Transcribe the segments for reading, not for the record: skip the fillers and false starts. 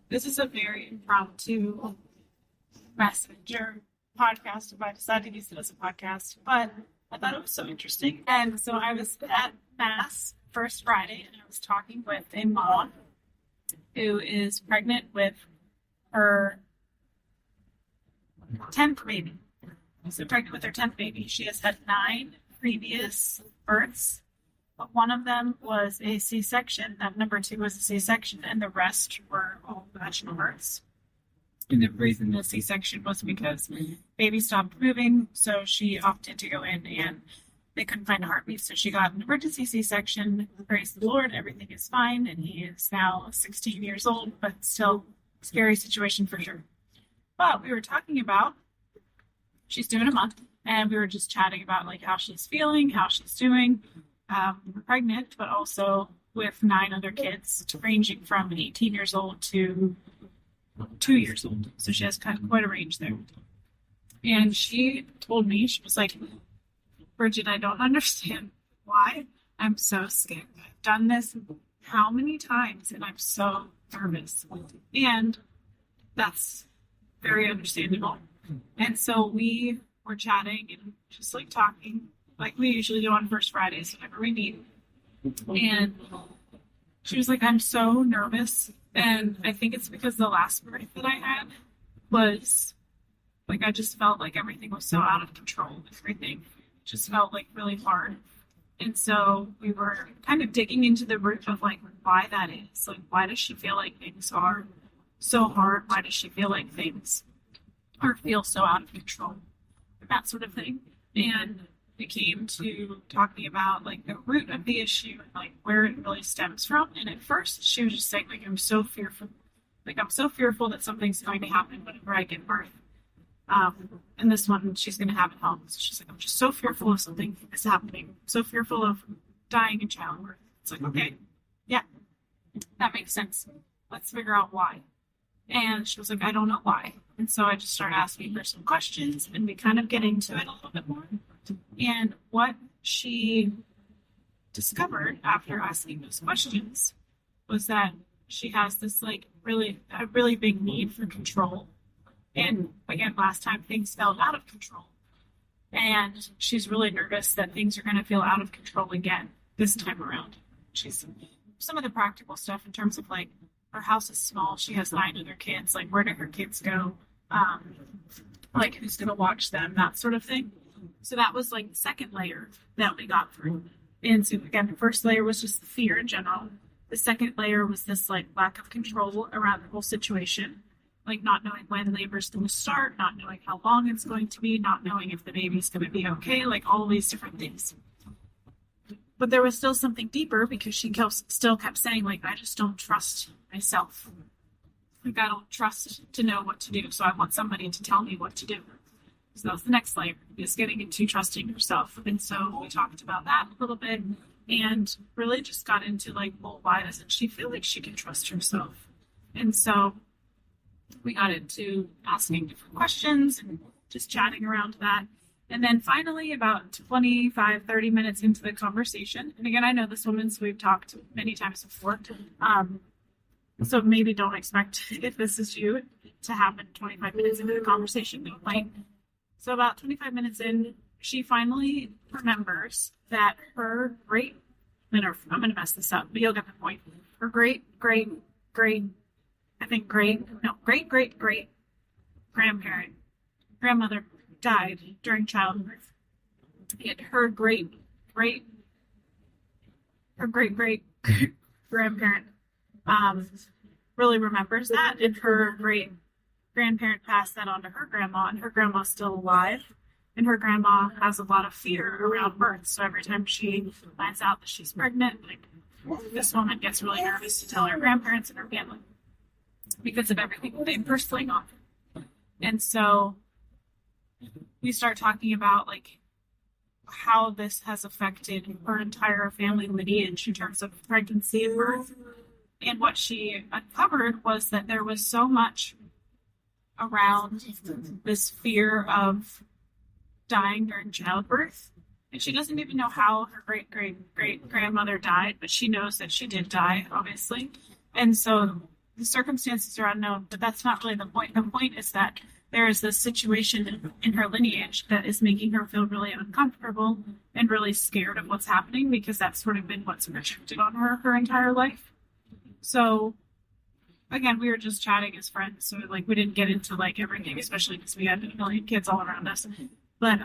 This is a very impromptu messenger podcast if I decided to use it as a podcast, but I thought it was so interesting. And so I was at Mass first Friday and I was talking with a mom who is pregnant with her 10th baby. So pregnant with her 10th baby. She has had 9 previous births, but one of them was a C-section. That number 2 was a C-section, and the rest were all vaginal births. And the reason the C-section was because baby stopped moving, so she opted to go in and they couldn't find a heartbeat. So she got an emergency C-section. Praise the Lord, everything is fine, and he is now 16 years old, but still scary situation for sure. But we were talking about, she's doing a month, and we were just chatting about like how she's feeling, how she's doing. Pregnant, but also with 9 other kids, ranging from 18 years old to 2 years old. So she has kind of quite a range there. And she told me, she was like, Brigid, I don't understand why I'm so scared. I've done this how many times and I'm so nervous. And that's very understandable. And so we were chatting and just like talking like we usually do on First Fridays whenever we meet. And she was like, I'm so nervous. And I think it's because the last birth that I had was like, I just felt like everything was so out of control. Everything just felt like really hard. And so we were kind of digging into the root of like why that is. Like, why does she feel like things are so hard? Why does she feel like things feel so out of control? That sort of thing. And we came to talking about like the root of the issue and like where it really stems from. And at first she was just saying like, I'm so fearful that something's going to happen whenever I give birth. And this one she's going to have at home. So she's like, I'm just so fearful of something is happening. I'm so fearful of dying in childbirth. It's like, okay, yeah, that makes sense. Let's figure out why. And she was like, I don't know why. And so I just started asking her some questions and we kind of get into it a little bit more. And what she discovered after asking those questions was that she has this like a really big need for control. And again, last time things felt out of control. And she's really nervous that things are going to feel out of control again this time around. She's some of the practical stuff in terms of like her house is small. She has 9 other kids. Like, where do her kids go? Like, who's going to watch them? That sort of thing. So that was like the second layer that we got through. And so again, the first layer was just the fear in general. The second layer was this like lack of control around the whole situation. Like not knowing when labor's going to start, not knowing how long it's going to be, not knowing if the baby's going to be okay, like all these different things. But there was still something deeper because she still kept saying like, I just don't trust myself. Like I don't trust to know what to do. So I want somebody to tell me what to do. So that's the next layer, is getting into trusting yourself. And so we talked about that a little bit and really just got into like, well, why doesn't she feel like she can trust herself? And so we got into asking different questions and just chatting around that. And then finally, about 25-30 minutes into the conversation, and again, I know this woman, so we've talked many times before, so maybe don't expect, if this is you, to happen 25 minutes into the conversation. No, like, so about 25 minutes in, she finally remembers that her I'm going to mess this up, but you'll get the point. Her great grandmother died during childbirth. And her great grandparent really remembers that, and her great grandparent passed that on to her grandma, and her grandma's still alive. And her grandma has a lot of fear around birth. So every time she finds out that she's pregnant, like this woman gets really nervous to tell her grandparents and her family because of everything they've personally gone through. And so we start talking about like how this has affected her entire family lineage in terms of pregnancy and birth. And what she uncovered was that there was so much around this fear of dying during childbirth. And she doesn't even know how her great grandmother died, but she knows that she did die, obviously. And so the circumstances are unknown, but that's not really the point. The point is that there is this situation in her lineage that is making her feel really uncomfortable and really scared of what's happening, because that's sort of been what's projected on her entire life. So again, we were just chatting as friends, so like we didn't get into like everything, especially because we had a million kids all around us. But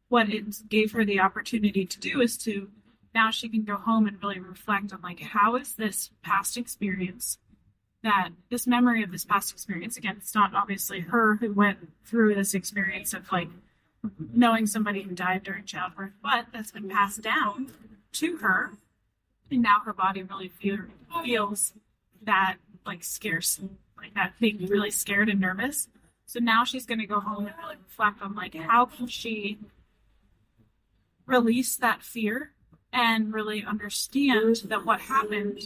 what it gave her the opportunity to do is to, now she can go home and really reflect on like, how is this past experience, that this memory of this past experience, again, it's not obviously her who went through this experience of like knowing somebody who died during childbirth, but that's been passed down to her, and now her body really feels that like scarce, like that being really scared and nervous. So now she's going to go home and really reflect on like, how can she release that fear and really understand that what happened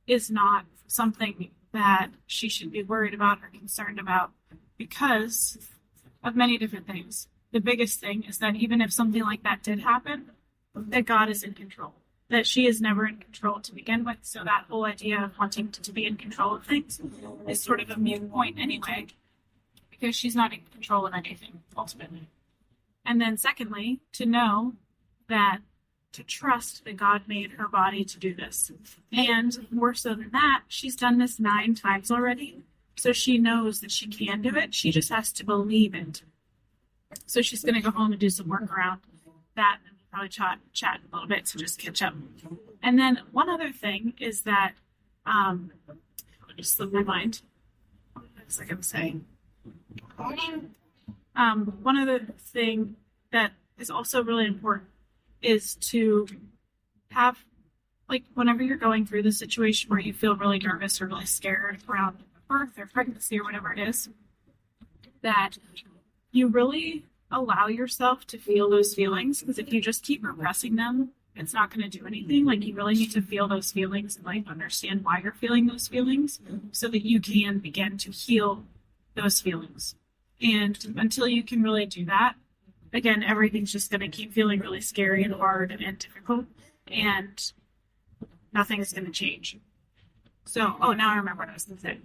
is not something that she should be worried about or concerned about, because of many different things. The biggest thing is that even if something like that did happen, that God is in control, that she is never in control to begin with. So that whole idea of wanting to be in control of things is sort of a moot point anyway, because she's not in control of anything ultimately. And then secondly, to know that, to trust that God made her body to do this. And more so than that, she's done this 9 times already. So she knows that she can do it. She just has to believe it. So she's going to go home and do some work around that, and probably chat a little bit to just catch up. And then one other thing is that, just slip my mind. What was I going to say? One other thing that is also really important is to have, like, whenever you're going through the situation where you feel really nervous or really scared around birth or pregnancy or whatever it is, that you really allow yourself to feel those feelings, because if you just keep repressing them, it's not going to do anything. Like, you really need to feel those feelings and like understand why you're feeling those feelings so that you can begin to heal those feelings. And until you can really do that, again, everything's just going to keep feeling really scary and hard and difficult, and nothing is going to change. So, now I remember what I was going to say.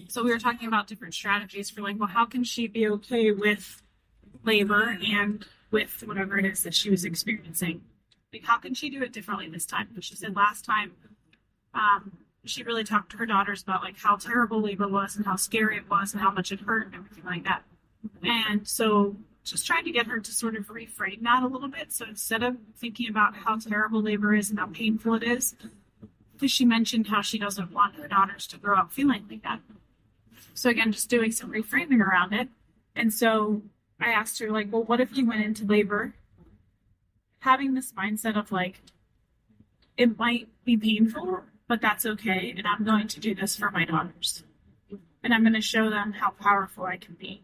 So we were talking about different strategies for like, well, how can she be okay with labor and with whatever it is that she was experiencing? Like, how can she do it differently this time? But she said last time, she really talked to her daughters about like how terrible labor was and how scary it was and how much it hurt and everything like that. And so just trying to get her to sort of reframe that a little bit. So instead of thinking about how terrible labor is and how painful it is, because she mentioned how she doesn't want her daughters to grow up feeling like that. So again, just doing some reframing around it. And so I asked her, like, well, what if you went into labor having this mindset of like, it might be painful, but that's okay. And I'm going to do this for my daughters. And I'm going to show them how powerful I can be.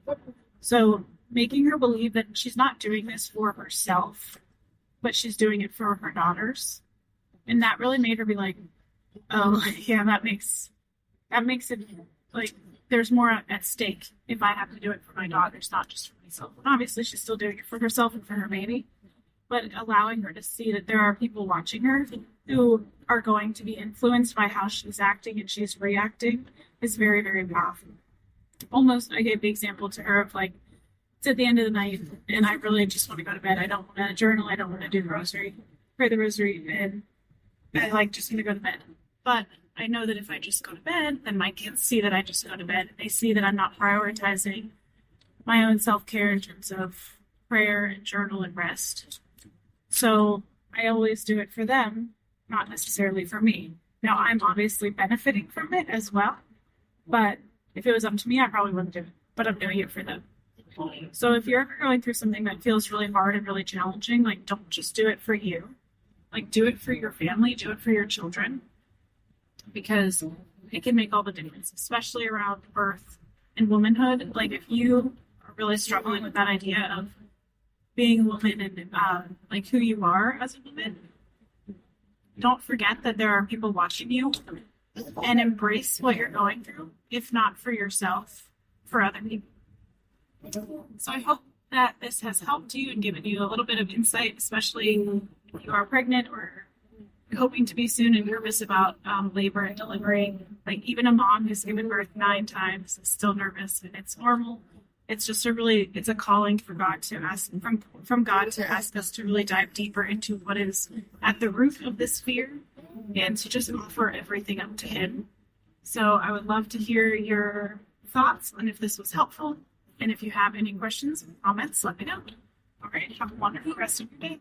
So making her believe that she's not doing this for herself, but she's doing it for her daughters. And that really made her be like, oh, yeah, that makes it like there's more at stake if I have to do it for my daughters, not just for myself. And obviously, she's still doing it for herself and for her baby, but allowing her to see that there are people watching her who are going to be influenced by how she's acting and she's reacting is very, very powerful. Almost, I gave the example to her of like, it's at the end of the night and I really just want to go to bed. I don't want to journal. I don't want to do the rosary, pray the rosary, and I like just want to go to bed. But I know that if I just go to bed, then my kids see that I just go to bed. They see that I'm not prioritizing my own self-care in terms of prayer and journal and rest. So I always do it for them, not necessarily for me. Now, I'm obviously benefiting from it as well, but if it was up to me, I probably wouldn't do it, but I'm doing it for them. So if you're ever going through something that feels really hard and really challenging, like, don't just do it for you. Like, do it for your family, do it for your children, because it can make all the difference, especially around birth and womanhood. Like, if you are really struggling with that idea of being a woman and like who you are as a woman, don't forget that there are people watching you, and embrace what you're going through, if not for yourself, for other people. So I hope that this has helped you and given you a little bit of insight, especially if you are pregnant or hoping to be soon and nervous about labor and delivering. Like even a mom who's given birth 9 times is still nervous, and it's normal. It's just it's a calling for God to ask from God to ask us to really dive deeper into what is at the root of this fear and to just offer everything up to Him. So I would love to hear your thoughts on if this was helpful. And if you have any questions or comments, let me know. All right, have a wonderful rest of your day.